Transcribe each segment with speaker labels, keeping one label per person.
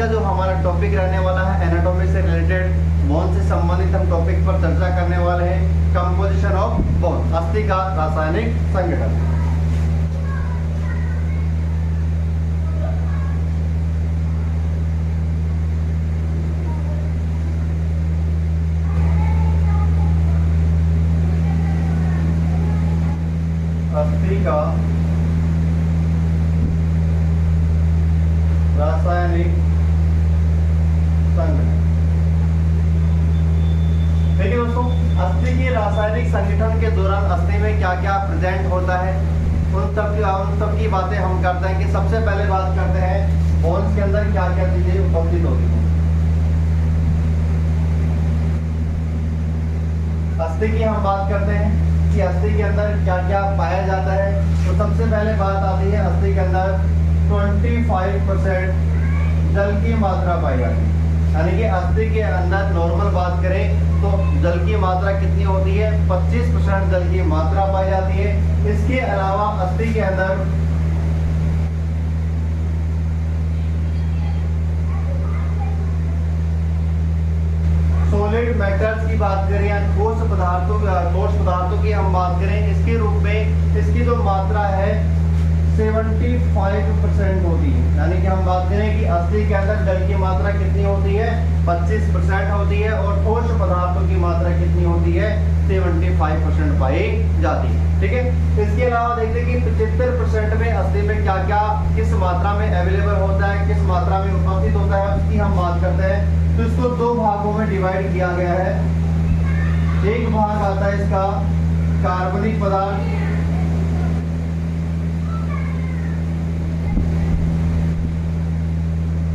Speaker 1: का जो हमारा टॉपिक रहने वाला है एनाटॉमी से रिलेटेड, बोन से संबंधित हम टॉपिक पर चर्चा करने वाले हैं। कंपोजिशन ऑफ बोन, अस्थि का रासायनिक संगठन। अस्थि का रासायनिक संगठन। ठीक है दोस्तों, अस्थि के रासायनिक संगठन के दौरान अस्थि में क्या क्या प्रेजेंट होता है, उन सब की बातें हम करते हैं। कि सबसे पहले बात करते हैं बोन्स के अंदर क्या क्या चीजें उपस्थित होती हैं। अस्थि की हम बात करते हैं कि अस्थि के अंदर क्या क्या पाया जाता है। तो सबसे पहले बात आती है अस्थि के अंदर 25% जल की मात्रा पाई जाती है। यानी कि अस्थि के अंदर नॉर्मल बात करें तो जल की मात्रा कितनी होती है, 25% जल की मात्रा पाई जाती है। इसके अलावा अस्थि के अंदर सॉलिड मेटल्स की बात करें या ठोस पदार्थों की हम बात करें, इसके रूप में इसकी जो मात्रा है 75% होती है। यानी कि हम बात करें कि अस्थि के अंदर जल की मात्रा कितनी होती है, 25% होती है, और ठोस पदार्थों की मात्रा कितनी होती है, 75% पाई जाती है। ठीक है, इसके अलावा देखते हैं कि 75% में अस्थि में क्या क्या किस मात्रा में अवेलेबल होता है, किस मात्रा में उपस्थित होता है, उसकी हम बात करते हैं। तो इसको दो भागों में डिवाइड किया गया है। एक भाग आता है इसका कार्बनिक पदार्थ,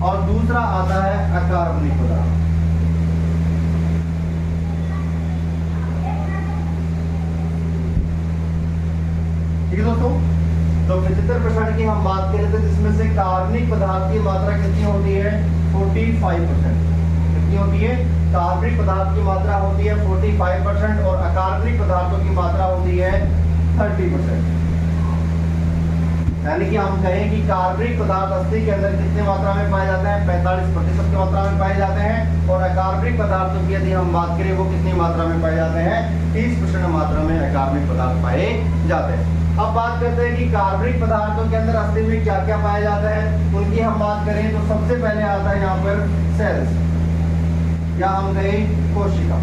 Speaker 1: और दूसरा आता है अकार्बनिक पदार्थ। ठीक है दोस्तों, तो 75% की हम बात करें तो जिसमें से कार्बनिक पदार्थ की मात्रा कितनी होती है, 45%। कितनी होती है, कार्बनिक पदार्थ की मात्रा होती है 45% और अकार्बनिक पदार्थों की मात्रा होती है 30%। यानी कि हम कहें कि कार्बनिक पदार्थ अस्थि के अंदर कितने मात्रा में पाए जाते हैं, 45% की मात्रा में पाए जाते हैं, और अकार्बनिक पदार्थों की यदि हम बात करें वो कितनी मात्रा में पाए जाते हैं, 30% मात्रा में अकार्बनिक पदार्थ पाए जाते हैं। अब बात करते हैं कि कार्बनिक पदार्थों के अंदर अस्थि में क्या क्या पाया जाता है, उनकी हम बात करें तो सबसे पहले आता है यहाँ पर सेल्स, या हम कहें कोशिका।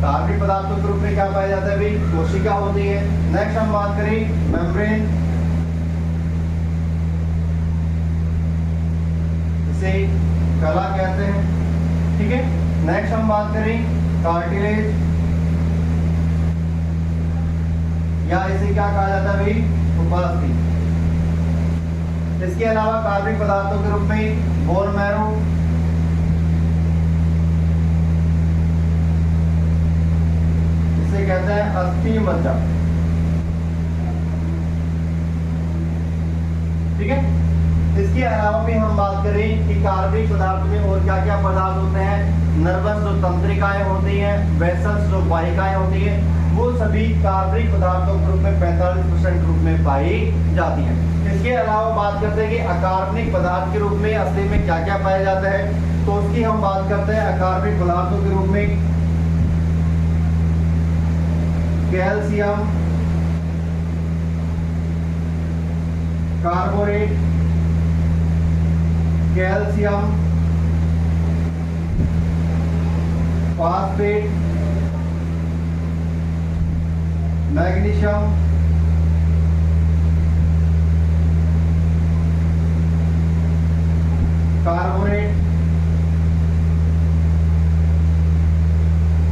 Speaker 1: कार्बनिक पदार्थों के रूप में क्या पाया जाता है भाई, कोशिका होती है। नेक्स्ट हम बात करें मेम्ब्रेन, इसे कला कहते हैं। ठीक है, नेक्स्ट हम बात करें कार्टिलेज, या इसे क्या कहा जाता है भाई, उपास्थि। इसके अलावा कार्बनिक पदार्थों के रूप में बोन मैरो, इसे कहते हैं अस्थि मज्जा। ठीक है, इसके अलावा भी हम बात करें कि कार्बनिक पदार्थ में और क्या क्या पदार्थ होते हैं। नर्वस जो तंत्रिकाएं होती हैं, वेसल्स जो वाहिकाएं होती हैं, वो सभी कार्बनिक पदार्थों के रूप में 45% रूप में पाई जाती हैं। इसके अलावा बात करते हैं कि अकार्बनिक पदार्थ के रूप में अस्थि में क्या क्या पाया जाता है, तो उसकी हम बात करते हैं अकार्बनिक पदार्थों के रूप में calcium carbonate, calcium phosphate, magnesium carbonate,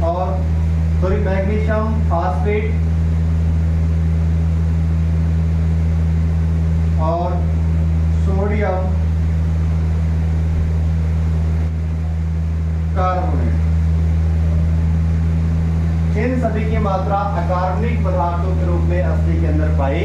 Speaker 1: और मैग्नीशियम फास्फेट और सोडियम कार्बोनेट, इन सभी की मात्रा अकार्बनिक पदार्थों के रूप में अस्थि के अंदर पाई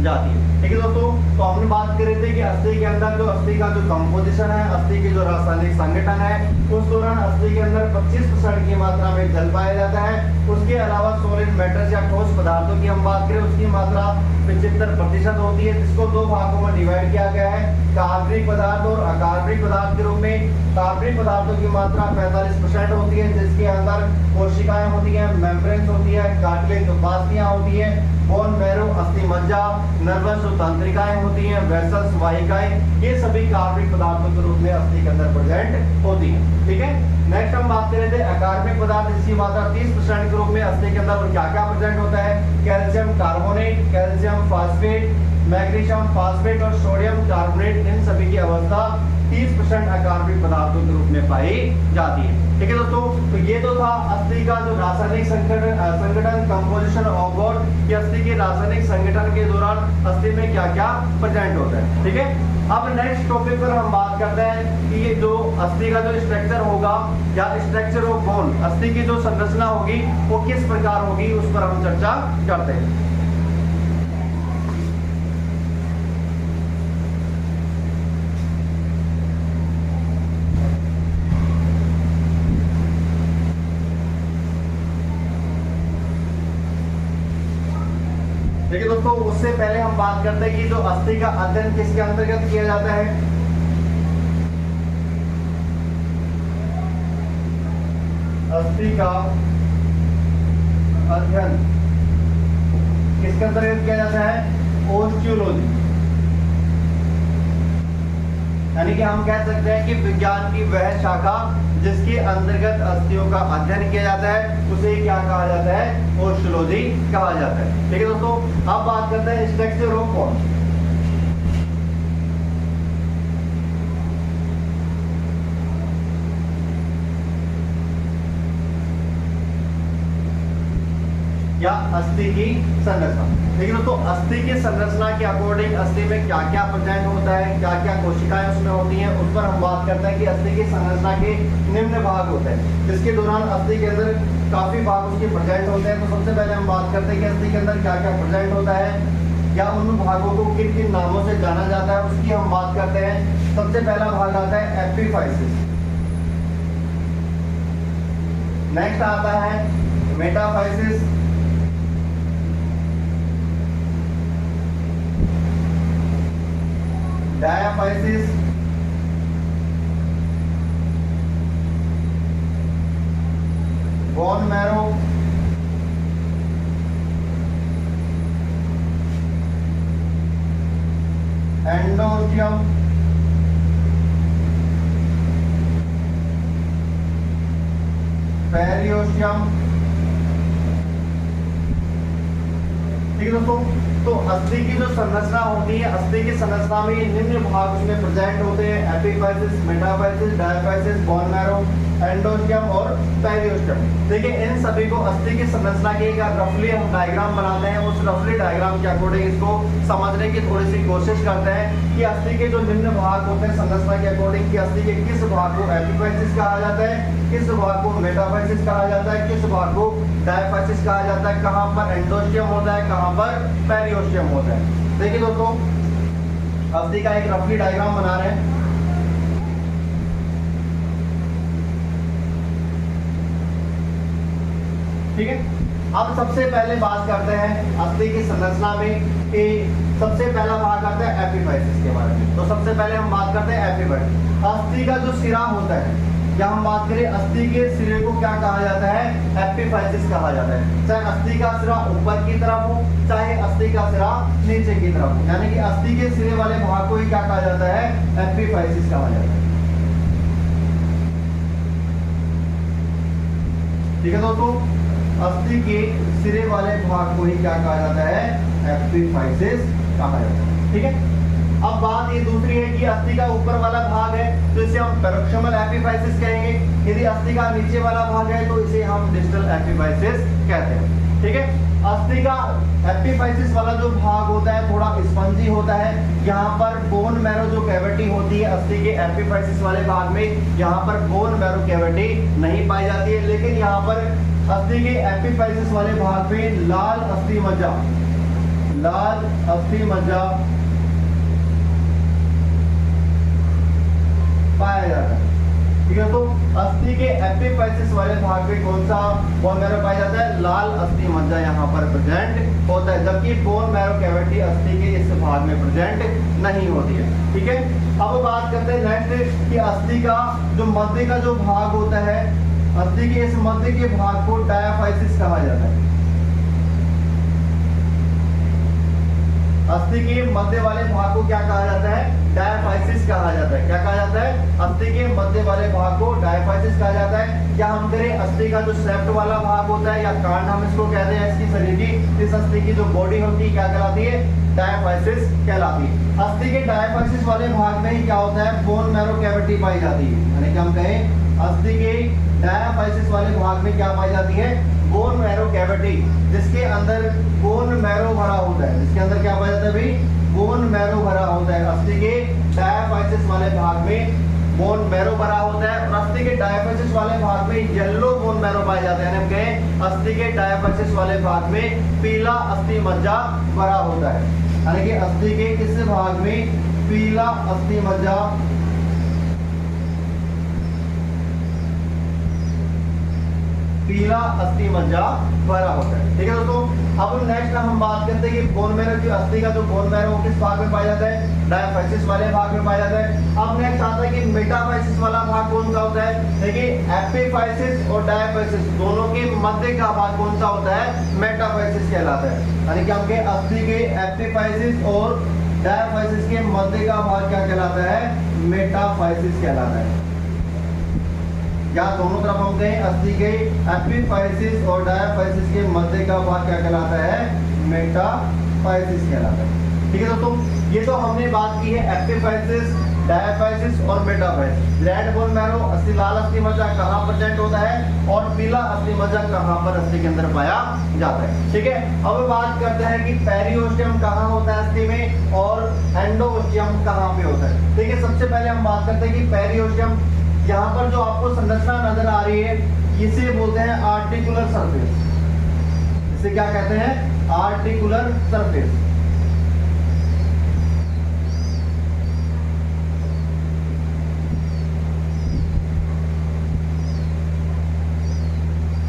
Speaker 1: जाती है। ठीक है दोस्तों, तो हमने बात कर रहे थे कि अस्थि के अंदर जो अस्थि का जो कंपोजिशन है, अस्थि के जो रासायनिक संगठन है, उस दौरान अस्थि के अंदर 25% की मात्रा में जल पाया जाता है। उसके अलावा सॉलिड मैटर्स या ठोस पदार्थों की हम बात करें, उसकी मात्रा 75% होती है, जिसको दो भागों में डिवाइड किया गया है, कार्बनिक पदार्थ और अकार्बनिक पदार्थ के रूप में। कार्बनिक पदार्थों की मात्रा 45% होती है, जिसके अंदर कोशिकाएं होती हैं, मेम्ब्रेन्स होती है, कार्टिलेज उपास्थियां होती है, बोन मैरो अस्थि मज्जा, नर्वस और तंत्रिकाएं होती हैं, वेसल्स वाहिकाएं, ये सभी कार्बनिक पदार्थों के रूप में अस्थि के अंदर प्रेजेंट होती हैं। ठीक है, नेक्स्ट हम बात कर रहे थे अकार्बनिक पदार्थ, जिसकी मात्रा 30% के रूप में अस्थि के अंदर और क्या क्या प्रेजेंट होता है, calcium carbonate, calcium phosphate, magnesium phosphate और सोडियम कार्बोनेट, इन सभी की अवस्था 30% अकार्बनिक पदार्थों के रूप में पाई जाती है। ठीक है दोस्तों, तो ये तो था अस्थि का जो रासायनिक संगठन कंपोजिशन ऑफ गॉड, कि अस्थि के रासायनिक संगठन के दौरान अस्थि में क्या क्या प्रेजेंट होता है। ठीक है, अब नेक्स्ट टॉपिक पर हम बात करते हैं कि ये जो अस्थि का जो स्ट्रक्चर होगा या स्ट्रक्चर ऑफ बोन, अस्थि की जो संरचना होगी वो किस प्रकार होगी, उस पर हम चर्चा करते हैं। देखिए दोस्तों, उससे पहले हम बात करते हैं कि जो अस्थि का अध्ययन किसके अंतर्गत किया जाता है। अस्थि का अध्ययन किसके अंतर्गत किया जाता है, ओस्टियोलॉजी। यानी कि हम कह सकते हैं कि विज्ञान की वह शाखा जिसके अंतर्गत अस्थियों का अध्ययन किया जाता है, उसे क्या कहा जाता है, ओस्टियोलॉजी कहा जाता है। ठीक है दोस्तों, अब बात करते हैं स्ट्रक्चर ऑफ बोन। या अस्थि की संरचना। देखिए दोस्तों, अस्थि की संरचना के अकॉर्डिंग अस्थि में क्या क्या प्रेजेंट होता है, क्या क्या कोशिकाएं उसमें होती हैं, उस पर हम बात करते हैं कि अस्थि की संरचना के निम्न भाग होते हैं, जिसके दौरान अस्थि के अंदर काफी भाग उसके प्रेजेंट होते हैं। तो सबसे पहले हम बात करते हैं कि अस्थि के अंदर क्या क्या प्रेजेंट होता है या उन भागों को किन किन नामों से जाना जाता है, उसकी हम बात करते हैं। सबसे पहला भाग आता है एपिफाइसिस, नेक्स्ट आता है metaphysis, diaphysis, bone marrow, endosteum, periosteum. ठीक है दोस्तों, तो अस्थि की जो संरचना होती है, अस्थि की संरचना में ये निम्न भाग उसमें प्रेजेंट होते हैं, epiphysis, metaphysis, diaphysis, bone marrow, endosteum और पेरियोस्टियम। देखिए, इन सभी को अस्थि की संरचना के एक रफली हम डायग्राम बनाते हैं, उस रफली डायग्राम के अकॉर्डिंग इसको समझने की थोड़ी सी कोशिश करते हैं कि अस्थि के जो निम्न भाग होते हैं संरचना के अकॉर्डिंग, कि अस्थि के किस भाग को एपिफाइसिस कहा जाता है, किस भाग को मेटाफाइसिस कहा जाता है, किस भाग को डायाफाइसिस कहा जाता है, कहाँ पर एंडोस्टियम होता है, कहाँ पर पेरियोस्टियम होता है। देखिए दोस्तों, अस्थि का एक रफली डायग्राम बना रहे हैं। ठीक है, अब सबसे पहले बात करते हैं अस्थि की संरचना में कि सबसे पहला भाग आता है एपिफाइसिस के बारे में। तो सबसे पहले हम बात करते हैं एपिफाइसिस। अस्थि का जो सिरा होता है, या हम बात करें अस्थि के सिरे को क्या कहा जाता है, एपिफाइसिस कहा जाता है। चाहे अस्थि का सिरा ऊपर की तरफ हो, चाहे अस्थि का सिरा नीचे की तरफ हो, यानी कि अस्थि के सिरे वाले भाग को ही क्या कहा जाता है, एपिफाइसिस कहा जाता है। ठीक है दोस्तों, अस्थि के सिरे वाले भाग को ही क्या कहा जाता है, एपिफाइसिस कहा जाता है। ठीक है, अब बात ये दूसरी है कि अस्थि का ऊपर वाला भाग है तो इसे हम पेरोक्सोमल एपिफाइसिस कहेंगे, यदि अस्थि का नीचे वाला भाग है तो इसे हम डिस्टल एपिफाइसिस कहते हैं। ठीक है, अस्थि का एपिफाइसिस वाला जो भाग होता है थोड़ा स्पंजी होता है। यहाँ पर बोन मैरो जो कैविटी होती है अस्थि के एपिफाइसिस वाले भाग में, यहाँ पर बोन मैरो कैविटी नहीं पाई जाती है, लेकिन यहाँ पर अस्थि के एपिफाइसिस वाले भाग में लाल अस्थि मज्जा, लाल अस्थि मज्जा पाया जाता है। ठीक है, तो अस्थि के एपिफाइसिस वाले भाग में कौन सा बोन मैरो पाया जाता है? लाल अस्थि मज्जा यहाँ पर प्रेजेंट होता है, जबकि बोन मैरो कैविटी अस्थि के इस भाग में प्रेजेंट नहीं होती है। ठीक है, अब बात करते हैं नेक्स्ट कि अस्थि का जो मध्य का जो भाग होता है, अस्थि के इस मध्य के भाग को डायाफाइसिस कहा जाता है। अस्थि के मध्य वाले भाग को क्या कहा जाता है? डायाफाइसिस कहा जाता है। क्या कहा जाता है? अस्थि के मध्य वाले भाग को डायाफाइसिस कहा जाता है। क्या हम करें अस्थि का जो सेप्ट वाला भाग होता है या कांड हम इसको कहते हैं, इसकी शरीर की, इस अस्थि की जो बॉडी होती है क्या कहलाती है? डायाफाइसिस कहलाती है। अस्थि के डायाफाइसिस वाले भाग में ही क्या होता है? बोन मैरो कैविटी पाई जाती है। यानी कि हम कहें अस्थि के डायाफाइसिस वाले भाग में क्या पाई जाती है? बोन मैरो कैविटी, जिसके अंदर बोन मैरो भरा होता है। जिसके अंदर क्या पाया जाता है भाई? बोन मैरो भरा होता है। अस्थि के डायाफाइसिस वाले भाग में बोन मैरो भरा होता है और अस्थि के डायाफाइसिस वाले भाग में येलो बोन मैरो पाया जाता है। हम कहें अस्थि के डायाफाइसिस वाले भाग में पीला अस्थि मज्जा भरा होता है। यानी कि अस्थि के किस भाग में पीला अस्थि मज्जा भरा होता है। ठीक है दोस्तों, अब नेक्स्ट हम बात करते हैं कि बोन मैरो की अस्थि का जो बोन मैरो किस भाग में पाया जाता है? डायाफाइसिस वाले भाग में पाया जाता है। अब नेक्स्ट आता है कि मेटाफाइसिस वाला भाग कौन सा होता है? देखिए एपिफाइसिस और डायाफाइसिस दोनों के मध्य का भाग कौन सा होता है? मेटाफाइसिस कहलाता है। यानी कि हमके अस्थि के एपिफाइसिस और डायाफाइसिस के मध्य का भाग क्या कहलाता है? मेटाफाइसिस कहलाता है। या दोनों तरफ हम कहें अस्थि के एपिफाइसिस और डायाफाइसिस के मध्य का भाग क्या कहलाता है? मेटाफाइसिस कहलाता है। ठीक है दोस्तों, ये तो हमने बात की है एपिफाइसिस, डायाफाइसिस और मेटाफाइसिस। रेड बोन मैरो अस्थि, लाल अस्थि मज्जा कहाँ प्रेजेंट होता है और पीला अस्थि मज्जा कहाँ पर अस्थि के अंदर पाया जाता है। ठीक है, अब बात करते हैं कि पेरिओस्टियम कहाँ होता है अस्थि में और एंडोस्टियम कहाँ पे होता है। ठीक है, सबसे पहले हम बात करते हैं कि पेरिओस्टियम, यहाँ पर जो आपको संरचना नजर आ रही है इसे बोलते हैं आर्टिकुलर सरफेस। इसे क्या कहते हैं? Articular surface.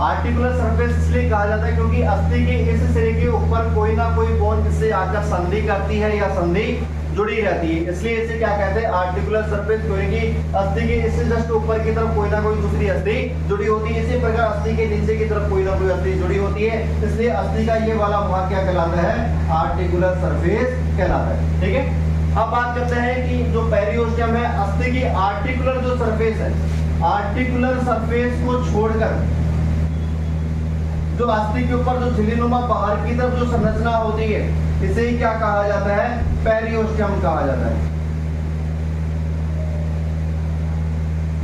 Speaker 1: आर्टिकुलर सरफेस इसलिए कहा जाता है क्योंकि अस्थि के इस सिरे के ऊपर कोई ना कोई बोन इससे आकर संधि करती है या संधि जुड़ी रहती है, इसलिए इसे क्या कहते हैं? Articular surface. क्योंकि अस्थि के इससे जस्ट ऊपर की तरफ कोई ना कोई दूसरी अस्थि जुड़ी होती है, इसी प्रकार अस्थि के नीचे की तरफ कोई ना कोई अस्थि जुड़ी होती है, इसलिए अस्थि का ये वाला भाग क्या कहलाता है? आर्टिकुलर सरफेस कहलाता है। ठीक है, अब बात करते हैं कि जो पेरिओस्टियम है, अस्थि की आर्टिकुलर जो सरफेस है, आर्टिकुलर सरफेस को छोड़कर जो अस्थि के ऊपर जो झिल्लीनुमा बाहर की तरफ जो संरचना होती है इसे ही क्या कहा जाता है? पेरिओस्टियम कहा जाता है।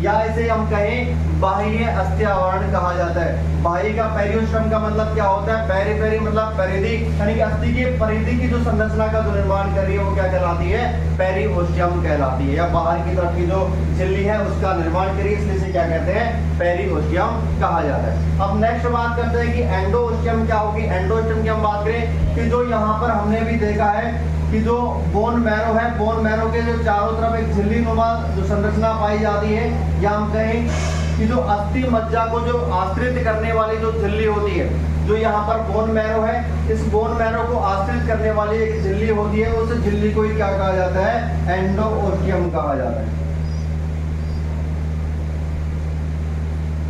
Speaker 1: या इसे हम कहें बाह्य अस्थि आवरण कहा जाता है। बाह्य का पेरिओस्टियम का मतलब क्या होता है? पेरी मतलब परिधि, यानी कि अस्थि की परिधि की जो संरचना का जो निर्माण कर रही है वो क्या कहलाती है? पेरिओस्टियम कहलाती है। या बाहर की तरफ की जो झिल्ली है उसका निर्माण करिए, इसलिए इसे क्या कहते हैं? पेरिओस्टियम कहा जाता है। अब नेक्स्ट बात करते हैं कि एंडोस्टियम क्या होगी। एंडोस्टियम की हम बात करें कि जो यहाँ पर हमने भी देखा है कि जो बोन मैरो है, बोन मैरो के जो चारों तरफ एक झिल्ली नुमा जो संरचना पाई जाती है, या हम कहें कि जो अस्थि मज्जा को जो आश्रित करने वाली जो झिल्ली होती है, जो यहाँ पर बोन मैरो है, इस बोन मैरो को आश्रित करने वाली एक झिल्ली होती है, उस झिल्ली को ही क्या कहा जाता है? एंडोस्टियम कहा जाता है।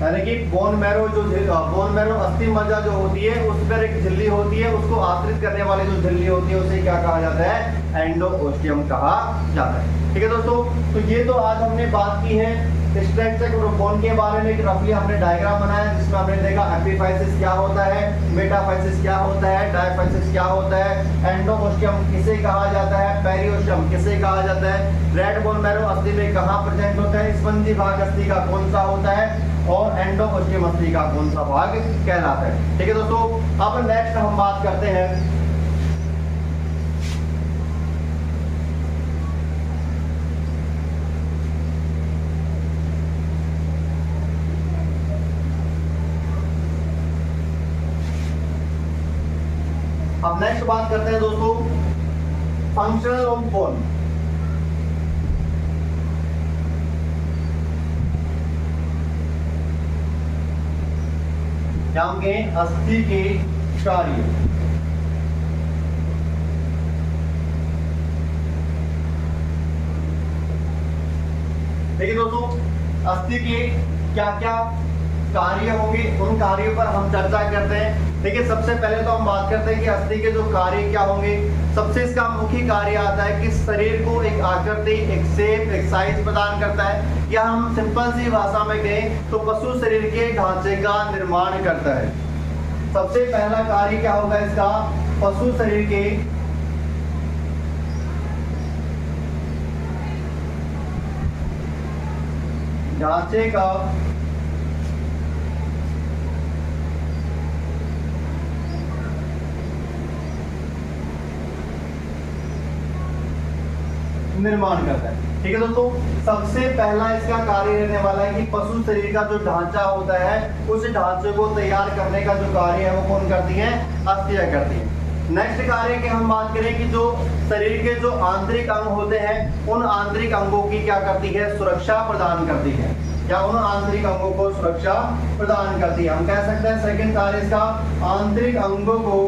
Speaker 1: यानी कि बोन मैरो अस्थि मज्जा जो होती है उस पर एक झिल्ली होती है, उसको आश्रित करने वाली जो झिल्ली होती है उसे क्या कहा जाता है? एंडोस्टियम कहा जाता है। ठीक है दोस्तों, तो ये तो आज हमने बात की है स्ट्रक्चर और बोन के बारे में। रफली हमने डायग्राम बनाया जिसमें हमने देखा एपिफाइसिस क्या होता है, मेटाफाइसिस क्या होता है, डायाफाइसिस क्या होता है, एंडोस्टियम किसे कहा जाता है, पेरिओस्टियम किसे कहा जाता है, रेड बोन मैरो अस्थि में कहाँ प्रेजेंट होता है, स्पंजी भाग अस्थि का कौन सा होता है और एंडोस्टियम अस्थि का कौन सा भाग कहलाता है। ठीक है दोस्तों, अब नेक्स्ट हम बात करते हैं अब नेक्स्ट बात करते हैं दोस्तों फंक्शनल ऑफ बोन। हम कहें अस्थि के कार्य। देखिए दोस्तों, अस्थि के क्या क्या कार्य होंगे, उन कार्यों पर हम चर्चा करते हैं। देखिए सबसे पहले तो हम बात करते हैं कि अस्थि के जो कार्य क्या होंगे। सबसे इसका मुख्य कार्य आता है कि शरीर को एक आकृति, एक शेप, एक साइज प्रदान करता है, या हम सिंपल सी भाषा में कहें तो पशु शरीर के ढांचे का निर्माण करता है। सबसे पहला कार्य क्या होगा इसका, पशु शरीर के ढांचे का निर्माण करता है। ठीक है दोस्तों, सबसे पहला इसका कार्य रहने वाला है कि पशु शरीर का जो ढांचा होता है उस ढांचे को तैयार करने का जो कार्य है वो कौन करती है, अस्थियां करती है। नेक्स्ट कार्य की हम बात करें कि जो शरीर के जो आंतरिक अंग होते हैं उन आंतरिक अंगों की क्या करती है, सुरक्षा प्रदान करती है, या उन आंतरिक अंगों को सुरक्षा प्रदान करती है। हम कह सकते हैं सेकंड कार्य इसका आंतरिक अंगों को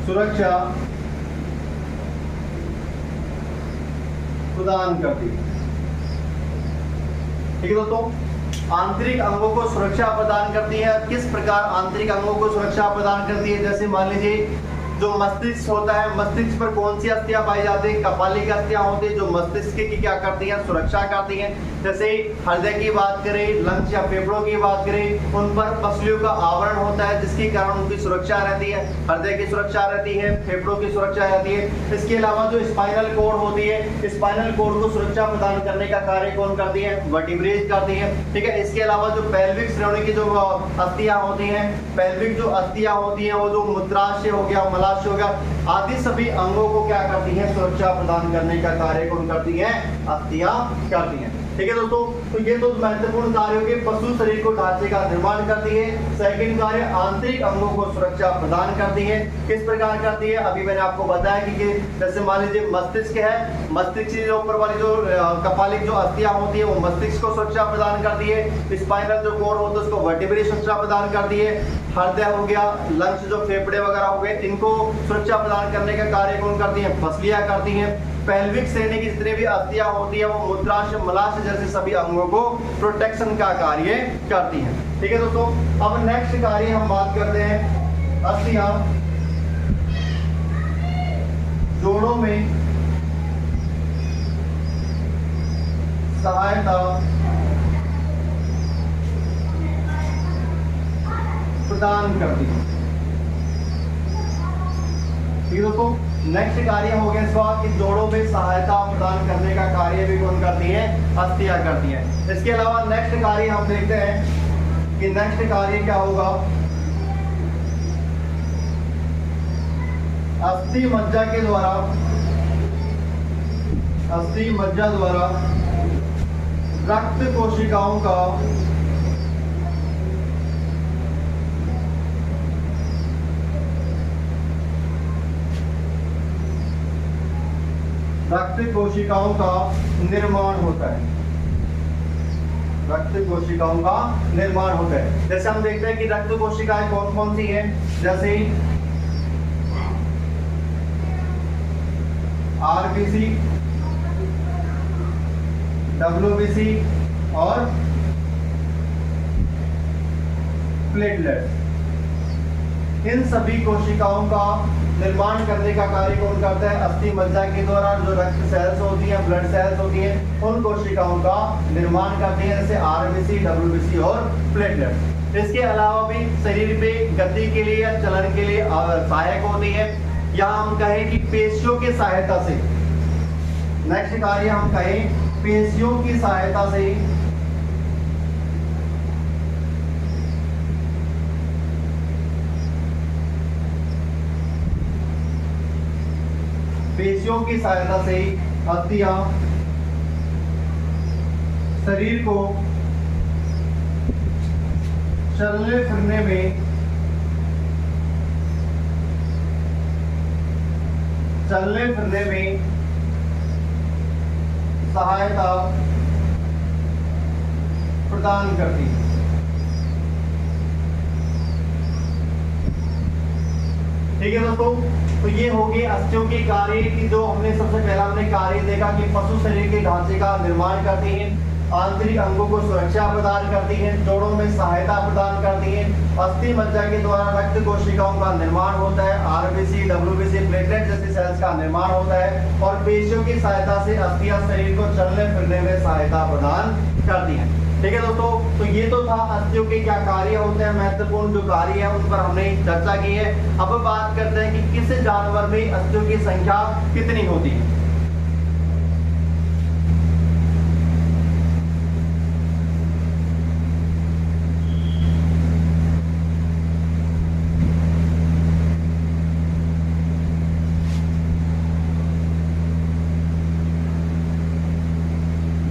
Speaker 1: सुरक्षा प्रदान करती है। ठीक है दोस्तों, आंतरिक अंगों को सुरक्षा प्रदान करती है। किस प्रकार आंतरिक अंगों को सुरक्षा प्रदान करती है, जैसे मान लीजिए जो मस्तिष्क होता है, मस्तिष्क पर कौन सी अस्थियां पाई जाती है, कपालिक अस्थियां होती है जो मस्तिष्क की क्या करती हैं, सुरक्षा करती हैं। जैसे हृदय की बात करें, लंग्स या फेफड़ों की बात करें, उन पर पसलियों का आवरण होता है जिसके कारण उनकी सुरक्षा रहती है, हृदय की सुरक्षा रहती है, फेफड़ों की सुरक्षा रहती है। इसके अलावा जो स्पाइनल कोड होती है, स्पाइनल कोड को सुरक्षा प्रदान करने का कार्य कौन करती है, वर्टिब्रेज करती है। ठीक है, इसके अलावा जो पेल्विक श्रेणी की जो अस्थियां होती हैं, पेल्विक जो अस्थियां होती हैं वो जो मूत्राशय हो गया, मलाशय हो गया, आदि सभी अंगों को क्या करती है, सुरक्षा प्रदान करने का कार्य कौन करती है, अस्थियां करती हैं। ठीक है दोस्तों, तो ये दो महत्वपूर्ण कार्य हो गए, पशु शरीर को ढांचे का निर्माण करती है। सेकंड कार्य आंतरिक अंगों को सुरक्षा प्रदान करती है। किस प्रकार करती है, अभी मैंने आपको बताया कि जैसे मान लीजिए मस्तिष्क है, मस्तिष्क के ऊपर वाली जो कपालिक जो अस्थियां होती है वो मस्तिष्क को सुरक्षा प्रदान करती है। स्पाइनल जो कोर होता है उसको वर्टिब्रेज सुरक्षा प्रदान करती है। हृदय हो गया, लंग्स जो फेफड़े वगैरह हो गए, इनको सुरक्षा प्रदान करने का कार्य कौन करती है, पसलियां करती हैं। पेल्विक श्रेणी की जितनी भी अस्थियां होती है वो मूत्राशय, मलाशय जैसे सभी अंगों को प्रोटेक्शन का कार्य करती हैं। ठीक है दोस्तों, अब नेक्स्ट कार्य हम बात करते हैं अस्थियां जोड़ों में सहायता प्रदान करती है। ठीक है दोस्तों, नेक्स्ट कार्य हो गया इसका कि जोड़ों में सहायता प्रदान करने का कार्य भी कौन करती है, अस्थियां करती है। इसके अलावा नेक्स्ट कार्य हम देखते हैं कि नेक्स्ट कार्य क्या होगा, अस्थि मज्जा के द्वारा, अस्थि मज्जा द्वारा रक्त कोशिकाओं का रक्त कोशिकाओं का निर्माण होता है, रक्त कोशिकाओं का निर्माण होता है। जैसे हम देखते हैं कि रक्त कोशिकाएं कौन कौन सी हैं, जैसे आरबीसी, डब्ल्यूबीसी और प्लेटलेट्स। इन सभी कोशिकाओं का निर्माण करने का कार्य कौन करता है, अस्थि मज्जा के द्वारा जो रक्त सेल्स होती हैं, ब्लड सेल्स होती हैं, उन कोशिकाओं का निर्माण करती है, जैसे आरबीसी, डब्ल्यूबीसी और प्लेटलेट्स। इसके अलावा भी शरीर पे गति के लिए या चलन के लिए सहायक होती है, या हम कहें कि पेशियों की सहायता से, नेक्स्ट कार्य हम कहें पेशियों की सहायता से अस्थियां शरीर को चलने फिरने में सहायता प्रदान करती है। ठीक है दोस्तों, तो ये हो गए अस्थियों के कार्य की, जो हमने सबसे पहला हमने कार्य देखा कि पशु शरीर के ढांचे का निर्माण करती हैं, आंतरिक अंगों को सुरक्षा प्रदान करती हैं, जोड़ों में सहायता प्रदान करती हैं, अस्थि मज्जा के द्वारा रक्त कोशिकाओं का निर्माण होता है, आरबीसी, डब्ल्यूबीसी, प्लेटलेट जैसी सेल्स का निर्माण होता है, और पेशियों की सहायता से अस्थियां शरीर को चलने फिरने में सहायता प्रदान करती हैं। ठीक है दोस्तों, तो ये तो था अस्थियों के क्या कार्य होते हैं, महत्वपूर्ण जो कार्य है उन पर हमने चर्चा की है। अब बात करते हैं कि किस जानवर में अस्थियों की संख्या कितनी होती है।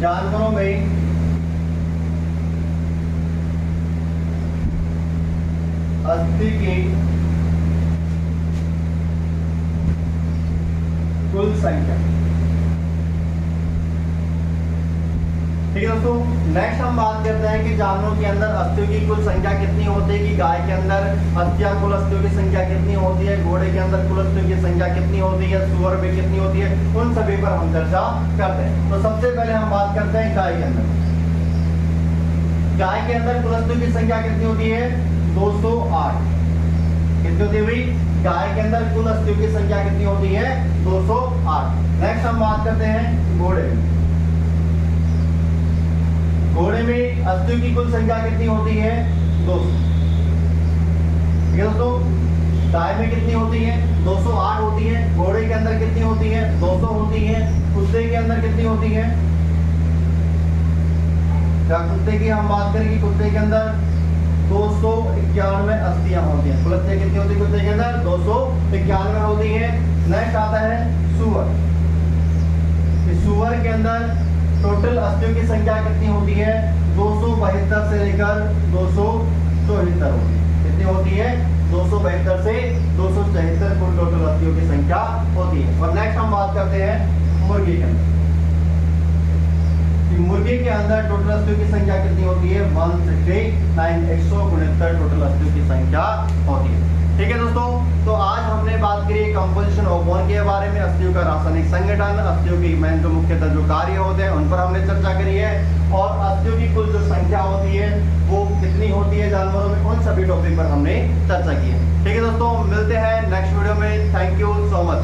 Speaker 1: जानवरों में अस्थि की कुल संख्या। ठीक है दोस्तों, नेक्स्ट हम बात करते हैं कि जानवरों के अंदर अस्थियों की कुल संख्या कितनी होती है, कि गाय के अंदर अस्थियां कुल अस्थियों की संख्या कितनी होती है, घोड़े के अंदर कुल अस्थियों की संख्या कितनी होती है, सूअर में कितनी होती है, उन सभी पर हम चर्चा करते हैं। तो सबसे पहले हम बात करते हैं गाय के अंदर। गाय के अंदर कुल अस्थियों की संख्या कितनी होती है? 208। कितनी होती हुई? गाय के अंदर कुल अस्थियों की संख्या कितनी होती है? 208। नेक्स्ट हम बात करते हैं घोड़े। घोड़े में अस्थियों की कुल संख्या कितनी होती है? 200। ठीक है दोस्तों, गाय में कितनी होती है? 208 होती है। घोड़े के अंदर कितनी होती है? 200 होती है। कुत्ते के अंदर कितनी होती है? क्या कुत्ते की हम बात करें कि कुत्ते के अंदर 291 अस्थियां होती हैं। कुल अस्थियां कितनी होती है कुत्ते के अंदर? 291 होती है। नेक्स्ट आता है सूअर। सूअर के अंदर टोटल अस्थियों की संख्या कितनी होती है? 272 से लेकर 274 होती है। कितनी होती है? 272 से 274 कुल टोटल अस्थियों की संख्या होती है। और नेक्स्ट हम बात करते हैं मुर्गी के अंदर। मुर्गी के अंदर टोटल अस्थियों की संख्या कितनी होती है? 169, 169 टोटल अस्थियों की संख्या होती है। ठीक है दोस्तों, तो आज हमने बात करी कंपोजिशन ऑफ बोन के बारे में, अस्थियों का रासायनिक संगठन, अस्थियों की मेन जो मुख्यतः जो कार्य होते हैं उन पर हमने चर्चा करी है, और अस्थियों की कुल जो संख्या होती है वो कितनी होती है जानवरों में, उन सभी टॉपिक पर हमने चर्चा की है। ठीक है दोस्तों, मिलते हैं नेक्स्ट वीडियो में। Thank you so much.